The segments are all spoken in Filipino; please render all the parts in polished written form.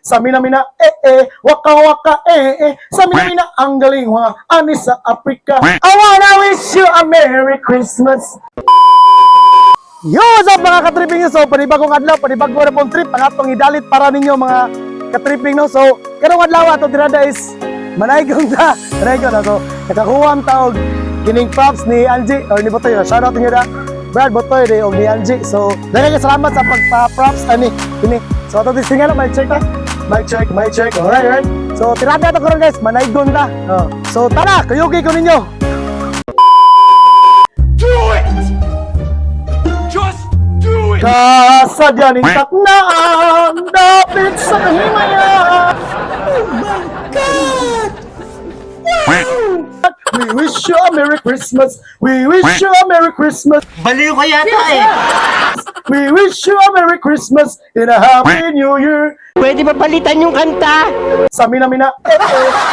Sa mina-mina, waka-waka, sa mina-mina, ang galing, ani sa Africa. I wanna wish you a Merry Christmas. Yo, what's up mga katripping nyo? So, panibagong adlaw, panibagong na pong trip, ang atong idalit para ninyo mga katripping no. So, karong adlaw ato tirada is manaygon na, So, nakakuha ang tawag kining props ni Angie, or ni Botoy, shoutout nyo na, Brad Botoy, o ni Angie. So, daghang salamat sa pagpa-props, kini. So, ato distingan na, mic check. Alright. So, tirada ato karon guys, manaygon na. So, tara, kayugi ko ninyo. Do it! Just do it! Kasadyaning taknaan, dapit sa kahimaya. Oh my God! Wow! We wish you a Merry Christmas. We wish you a Merry Christmas. Baliw ka yata We wish you a Merry Christmas and a Happy New Year. Pwede ba palitan yung kanta? Sa mina-mina,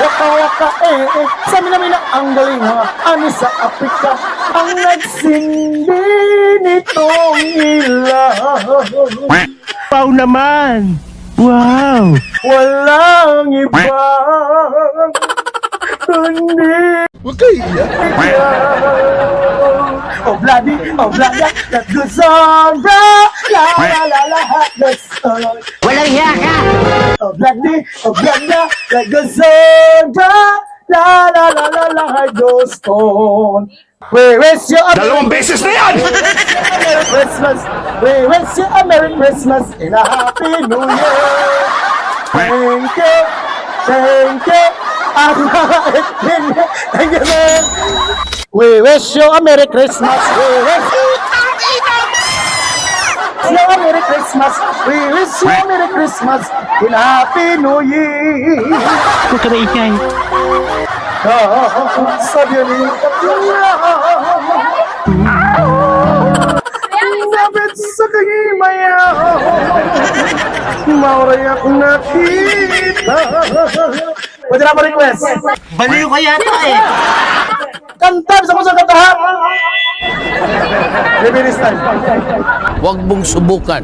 waka-waka, sa mina-mina, ang galing, ani sa Africa, ang nagsindi nitong ilaw. Wow naman! Wow! Walang iba, kundi Huwag kayo iyak. oh bloody, that goes on, bro. La that goes on. Walang hiya ka! Oh bloody, that goes on, bro. La that goes on. We wish you a Dalawang beses na yan! Merry Christmas. We wish you a Merry Christmas and a Happy New Year. Thank you. Thank you, man. We wish you a Merry Christmas. We wish you a Merry Christmas. We wish you a Merry Christmas and a Happy New Year. Huwag ka maingay. Sabihin Dapat sa kahimaya, maurayak na kita. Pwede na pa request. Baliw ka yata Kantan sa mga katahan. Maybe this time. Huwag mong subukan.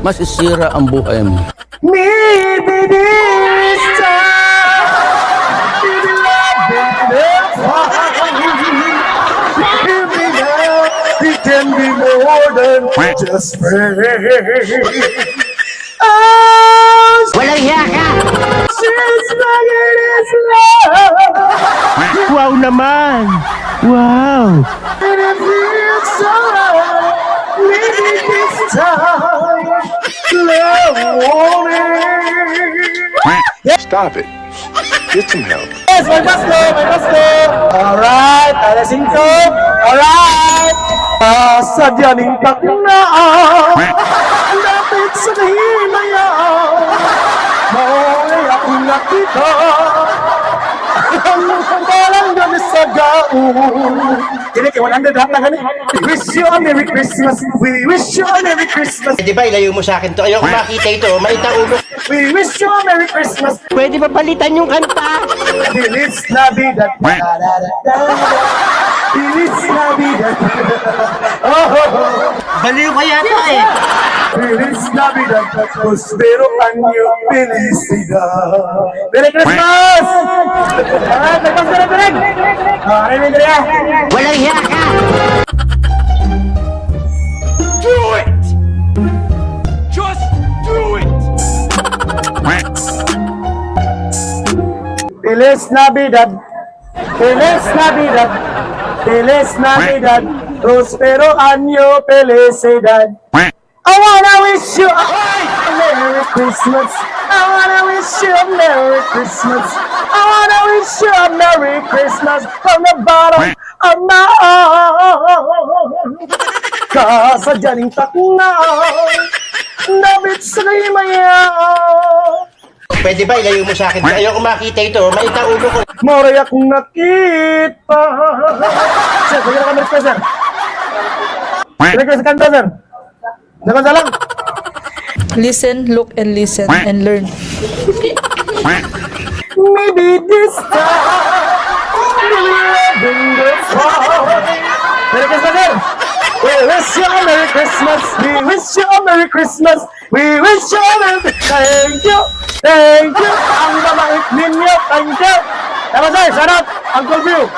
Masisira ang buhay mo. Maybe this time. Maybe love it can be more than just friends. Walang hiya ka! She's like it is love. Wow naman! Wow! And it feels so right. Maybe this time, love won't end. Stop it. Get some help. Yes, may pasko. Alright, alas 5. Alright. Sadyaning taknaan, dapit sa kahimaya, maulay akong nakita, ang barangay sa gaon. Kini kay 100 lahat na gani. We wish you a Merry Christmas. We wish you a Merry Christmas. Di ba ilayo mo sa akin to? Ayoko makita ito. Maita ulo. We wish you a Merry Christmas. Pwede ba palitan yung kanta? Feliz Navidad. Feliz Navidad. Baliw ka yata Feliz Navidad. Prospero año felicidad. Merry Christmas! Alright, nagpasarap. Aray, Walang hiya ka! Do it! Just do it! Feliz Navidad. Feliz Navidad. Feliz Navidad. Prospero año felicidad. I wanna wish you a Merry Christmas. I wanna wish you a Merry Christmas. I wanna wish you a Merry Christmas from the bottom of my heart. Kasadyaning taknaan, dapit sa kahimaya, Pwede ba ilayo mo sa akin to? Ayoko makita ito. Maita ulo ko. moray akong nakita. Sir, bigyan na kami request, sir. Request kanta, sir. Dagan sa lang. Listen, look, and listen, and learn. Maybe this time, maybe loving the fall. Request na, sir. We wish you a Merry Christmas. We wish you a Merry Christmas. We wish you a Merry Thank you. Thank you. Ang mabait ninyo. Thank you. Tama sir, shout out. Uncle View.